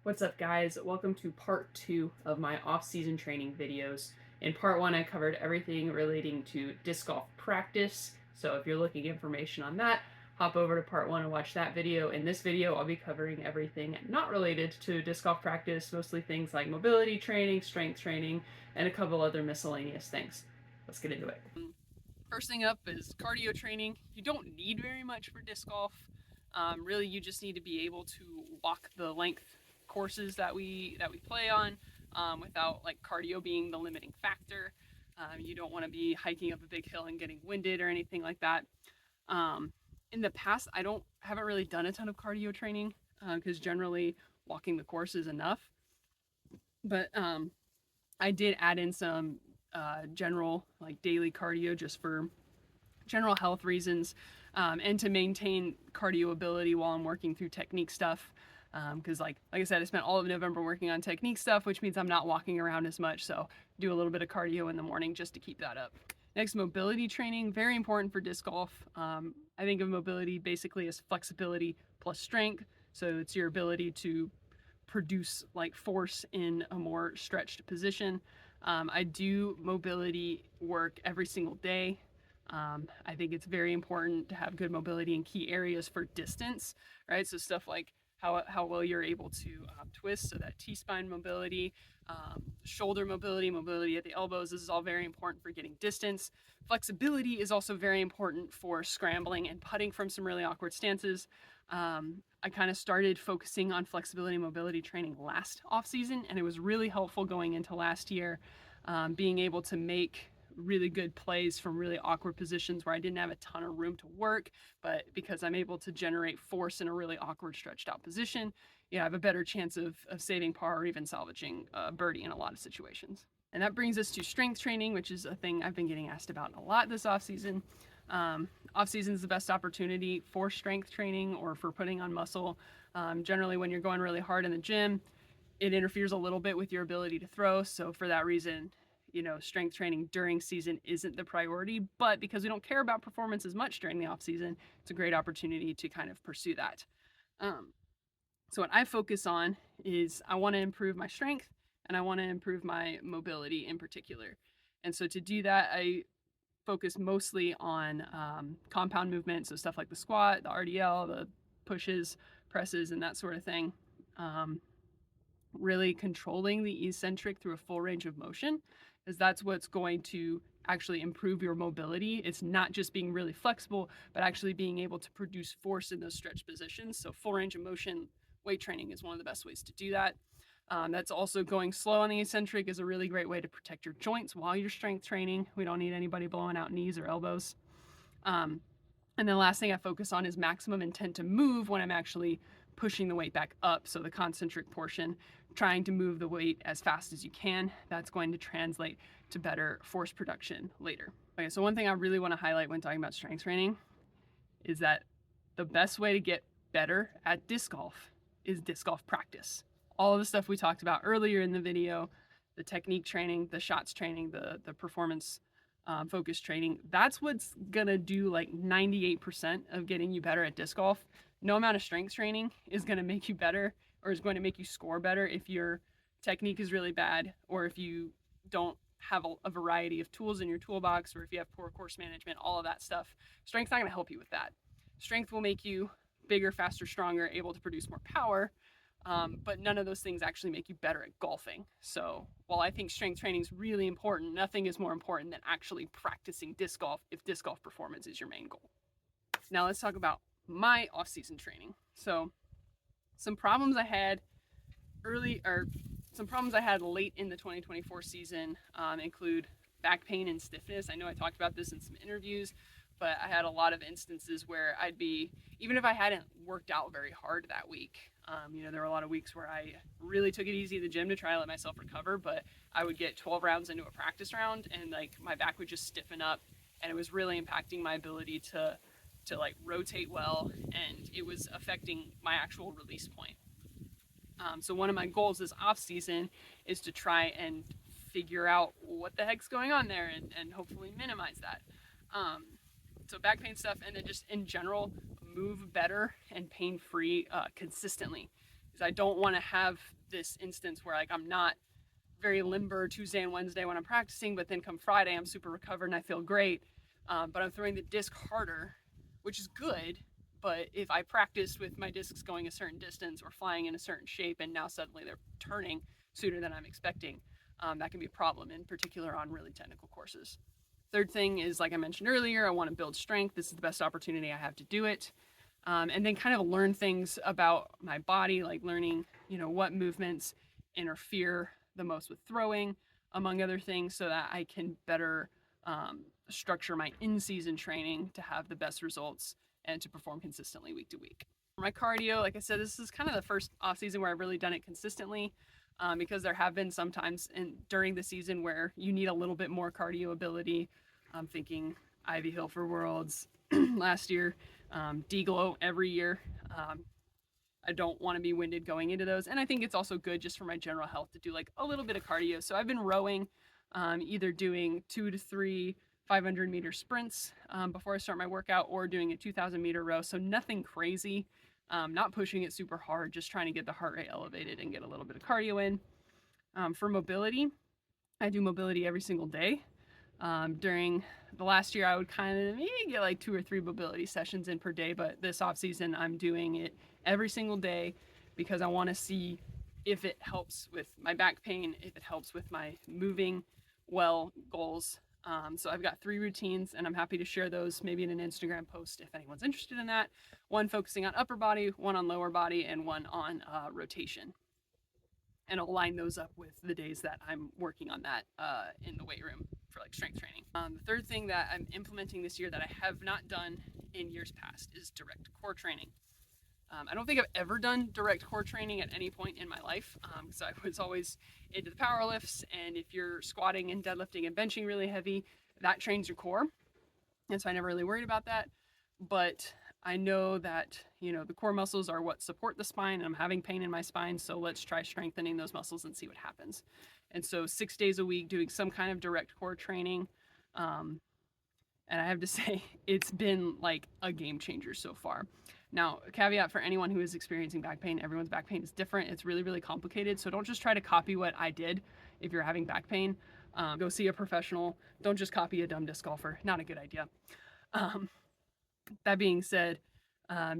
What's up, guys? Welcome to part 2 of my off-season training videos. In part 1, I covered everything relating to disc golf practice, so if you're looking information on that, hop over to part 1 and watch that video. In this video, I'll be covering everything not related to disc golf practice, mostly things like mobility training, strength training, and a couple other miscellaneous things. Let's get into it. First thing up is cardio training. You don't need very much for disc golf. Really, you just need to be able to walk the length courses that we play on without like cardio being the limiting factor. You don't want to be hiking up a big hill and getting winded or anything like that. In the past, haven't really done a ton of cardio training because generally walking the course is enough. But I did add in some general like daily cardio just for general health reasons and to maintain cardio ability while I'm working through technique stuff. Because like I said, I spent all of November working on technique stuff, which means I'm not walking around as much. So do a little bit of cardio in the morning just to keep that up. Next, mobility training, very important for disc golf. I think of mobility basically as flexibility plus strength. So it's your ability to produce like force in a more stretched position. I do mobility work every single day. I think it's very important to have good mobility in key areas for distance, right? So stuff like how well you're able to twist, so that T-spine mobility, shoulder mobility, mobility at the elbows, this is all very important for getting distance. Flexibility is also very important for scrambling and putting from some really awkward stances. I kind of started focusing on flexibility and mobility training last off season, and it was really helpful going into last year, being able to make really good plays from really awkward positions where I didn't have a ton of room to work, but because I'm able to generate force in a really awkward stretched out position, I have a better chance of saving par or even salvaging a birdie in a lot of situations. And that brings us to strength training, which is a thing I've been getting asked about a lot this offseason. Off-season is the best opportunity for strength training or for putting on muscle. Generally, when you're going really hard in the gym, it interferes a little bit with your ability to throw. So for that reason, strength training during season isn't the priority, but because we don't care about performance as much during the off season, it's a great opportunity to kind of pursue that. So what I focus on is I want to improve my strength and I want to improve my mobility in particular. And so to do that, I focus mostly on compound movement, so stuff like the squat, the RDL, the pushes, presses, and that sort of thing. Really controlling the eccentric through a full range of motion, because that's what's going to actually improve your mobility. It's not just being really flexible, but actually being able to produce force in those stretched positions. So full range of motion weight training is one of the best ways to do that. That's also going slow on the eccentric is a really great way to protect your joints while you're strength training. We don't need anybody blowing out knees or elbows. And the last thing I focus on is maximum intent to move when I'm actually pushing the weight back up. So the concentric portion, trying to move the weight as fast as you can. That's going to translate to better force production later. Okay, so one thing I really want to highlight when talking about strength training is that the best way to get better at disc golf is disc golf practice. All of the stuff we talked about earlier in the video, the technique training, the shots training, the performance focus training, that's what's gonna do like 98% of getting you better at disc golf. No amount of strength training is gonna make you better or is going to make you score better if your technique is really bad or if you don't have a variety of tools in your toolbox or if you have poor course management, all of that stuff. Strength's not gonna help you with that. Strength will make you bigger, faster, stronger, able to produce more power, but none of those things actually make you better at golfing. So while I think strength training is really important, nothing is more important than actually practicing disc golf if disc golf performance is your main goal. Now let's talk about my off-season training. So some problems I had late in the 2024 season include back pain and stiffness. I know I talked about this in some interviews, but I had a lot of instances where even if I hadn't worked out very hard that week, there were a lot of weeks where I really took it easy at the gym to try to let myself recover, but I would get 12 rounds into a practice round and like my back would just stiffen up and it was really impacting my ability to like rotate well, and it was affecting my actual release point. So one of my goals this off season is to try and figure out what the heck's going on there and hopefully minimize that. So back pain stuff, and then just in general, move better and pain-free consistently. because I don't want to have this instance where like I'm not very limber Tuesday and Wednesday when I'm practicing, but then come Friday I'm super recovered and I feel great. But I'm throwing the disc harder, which is good. But if I practiced with my discs going a certain distance or flying in a certain shape and now suddenly they're turning sooner than I'm expecting, that can be a problem, in particular on really technical courses. Third thing is, like I mentioned earlier, I want to build strength. This is the best opportunity I have to do it. And then kind of learn things about my body, like learning, what movements interfere the most with throwing, among other things, so that I can better structure my in-season training to have the best results and to perform consistently week to week. For my cardio, like I said, this is kind of the first off season where I've really done it consistently, because there have been some times during the season where you need a little bit more cardio ability. I'm thinking Ivy Hill for Worlds last year, D-Glow every year. I don't want to be winded going into those. And I think it's also good just for my general health to do like a little bit of cardio. So I've been rowing, either doing 2 to 3 500-meter sprints before I start my workout, or doing a 2,000-meter row. So nothing crazy, not pushing it super hard, just trying to get the heart rate elevated and get a little bit of cardio in. For mobility, I do mobility every single day. During the last year, I would kind of maybe get like 2 or 3 mobility sessions in per day, but this off season, I'm doing it every single day because I want to see if it helps with my back pain, if it helps with my moving well goals. So I've got 3 routines, and I'm happy to share those maybe in an Instagram post if anyone's interested in that. One focusing on upper body, one on lower body, and one on rotation. And I'll line those up with the days that I'm working on that in the weight room for like strength training. The third thing that I'm implementing this year that I have not done in years past is direct core training. I don't think I've ever done direct core training at any point in my life, because I was always into the power lifts, and if you're squatting and deadlifting and benching really heavy, that trains your core, and so I never really worried about that. But I know that the core muscles are what support the spine, and I'm having pain in my spine, so let's try strengthening those muscles and see what happens. And so 6 days a week doing some kind of direct core training, and I have to say it's been like a game changer so far. Now, a caveat for anyone who is experiencing back pain: everyone's back pain is different. It's really, really complicated. So don't just try to copy what I did if you're having back pain. Go see a professional. Don't just copy a dumb disc golfer. Not a good idea. That being said,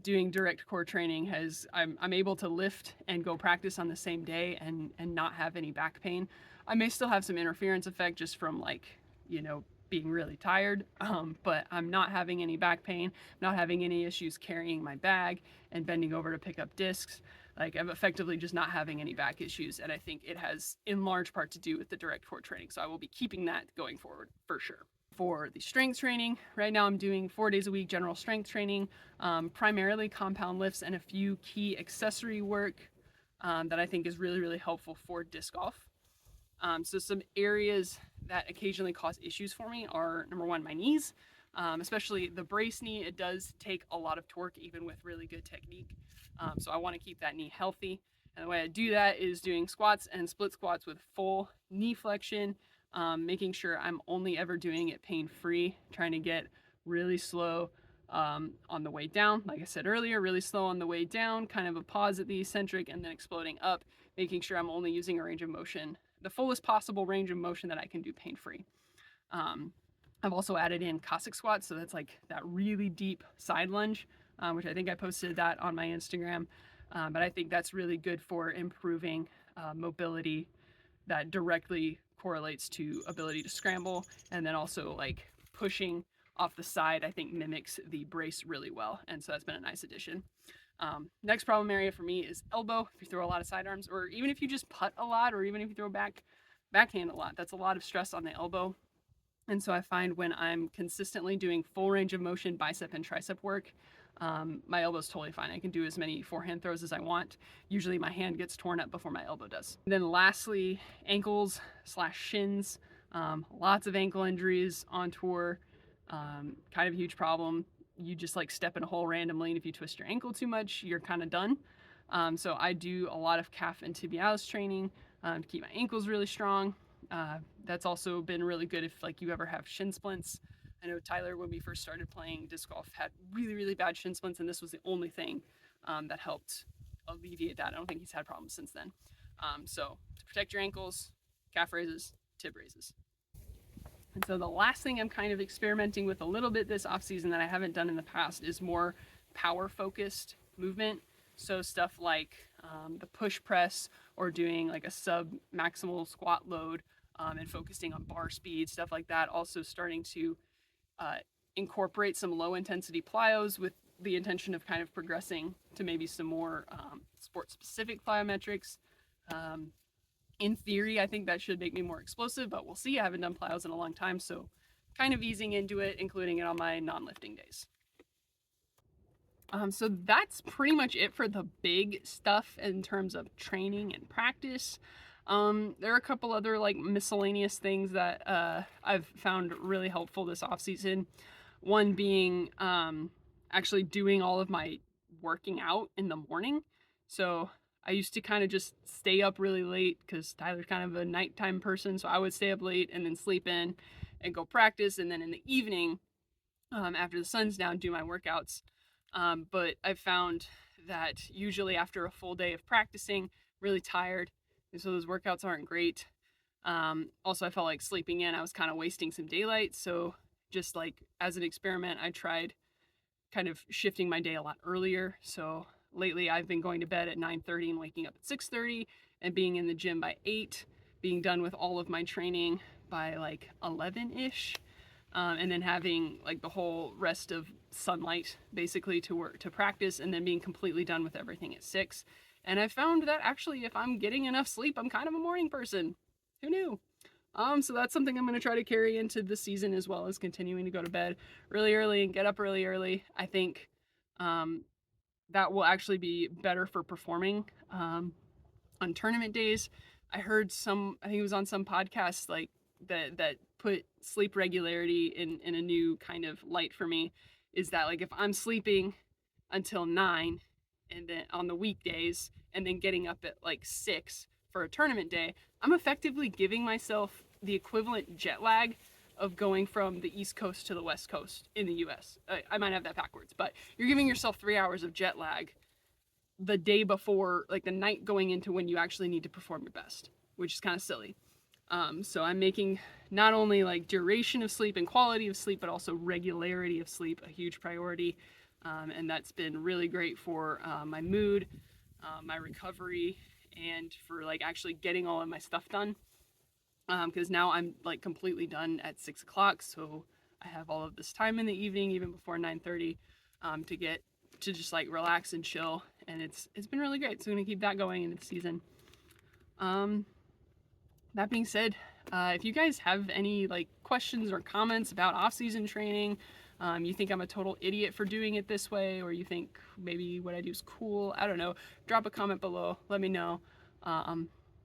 doing direct core training I'm able to lift and go practice on the same day and not have any back pain. I may still have some interference effect just from being really tired, but I'm not having any back pain, not having any issues carrying my bag and bending over to pick up discs. Like, I'm effectively just not having any back issues, and I think it has in large part to do with the direct core training. So I will be keeping that going forward for sure. For the strength training, right now I'm doing 4 days a week general strength training, primarily compound lifts and a few key accessory work that I think is really, really helpful for disc golf. So some areas that occasionally cause issues for me are, number one, my knees, especially the brace knee. It does take a lot of torque even with really good technique. So I want to keep that knee healthy. And the way I do that is doing squats and split squats with full knee flexion, making sure I'm only ever doing it pain-free, trying to get really slow on the way down. Like I said earlier, really slow on the way down, kind of a pause at the eccentric and then exploding up, making sure I'm only using a range of motion, the fullest possible range of motion that I can do pain-free. I've also added in Cossack squats, so that's like that really deep side lunge, which I think I posted that on my Instagram. But I think that's really good for improving mobility. That directly correlates to ability to scramble, and then also like pushing off the side, I think mimics the brace really well, and so that's been a nice addition. Next problem area for me is elbow. If you throw a lot of sidearms, or even if you just putt a lot, or even if you throw backhand a lot, that's a lot of stress on the elbow. And so I find when I'm consistently doing full range of motion bicep and tricep work, my elbow's totally fine. I can do as many forehand throws as I want. Usually my hand gets torn up before my elbow does. And then lastly, ankles/shins. Lots of ankle injuries on tour. Kind of a huge problem. You just like step in a hole randomly, and if you twist your ankle too much, you're kind of done. So I do a lot of calf and tibialis training to keep my ankles really strong. That's also been really good if like you ever have shin splints. I know Tyler, when we first started playing disc golf, had really, really bad shin splints, and this was the only thing that helped alleviate that. I don't think he's had problems since then. So to protect your ankles, calf raises, tib raises. And so the last thing I'm kind of experimenting with a little bit this off season that I haven't done in the past is more power focused movement. So stuff like the push press or doing like a sub maximal squat load and focusing on bar speed, stuff like that. Also starting to incorporate some low intensity plyos with the intention of kind of progressing to maybe some more sport specific plyometrics. In theory, I think that should make me more explosive, but we'll see. I haven't done plyos in a long time, so kind of easing into it, including it on my non-lifting days. So that's pretty much it for the big stuff in terms of training and practice. There are a couple other like miscellaneous things that I've found really helpful this off season. One being actually doing all of my working out in the morning. So I used to kind of just stay up really late because Tyler's kind of a nighttime person. So I would stay up late and then sleep in and go practice. And then in the evening, after the sun's down, do my workouts. But I've found that usually after a full day of practicing, really tired. And so those workouts aren't great. Also, I felt like sleeping in, I was kind of wasting some daylight. So just like as an experiment, I tried kind of shifting my day a lot earlier. So lately I've been going to bed at 9:30 and waking up at 6:30 and being in the gym by 8, being done with all of my training by like 11-ish. And then having like the whole rest of sunlight basically to work to practice, and then being completely done with everything at 6. And I found that actually if I'm getting enough sleep, I'm kind of a morning person. Who knew? So that's something I'm going to try to carry into the season, as well as continuing to go to bed really early and get up really early. I think that will actually be better for performing on tournament days. I heard I think it was on some podcast like that put sleep regularity in a new kind of light for me, is that like if I'm sleeping until 9 and then on the weekdays and then getting up at like 6 for a tournament day, I'm effectively giving myself the equivalent jet lag of going from the East Coast to the West Coast in the US. I might have that backwards, but you're giving yourself 3 hours of jet lag the day before, like the night going into when you actually need to perform your best, which is kind of silly. So I'm making not only like duration of sleep and quality of sleep, but also regularity of sleep a huge priority. And that's been really great for my mood, my recovery, and for like actually getting all of my stuff done. Because now I'm like completely done at 6 o'clock. So I have all of this time in the evening, even before 9:30, to get to just like relax and chill. And it's been really great. So I'm going to keep that going into the season. That being said, if you guys have any like questions or comments about off-season training, you think I'm a total idiot for doing it this way, or you think maybe what I do is cool, I don't know, drop a comment below, let me know.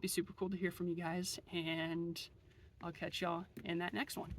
Be super cool to hear from you guys, and I'll catch y'all in that next one.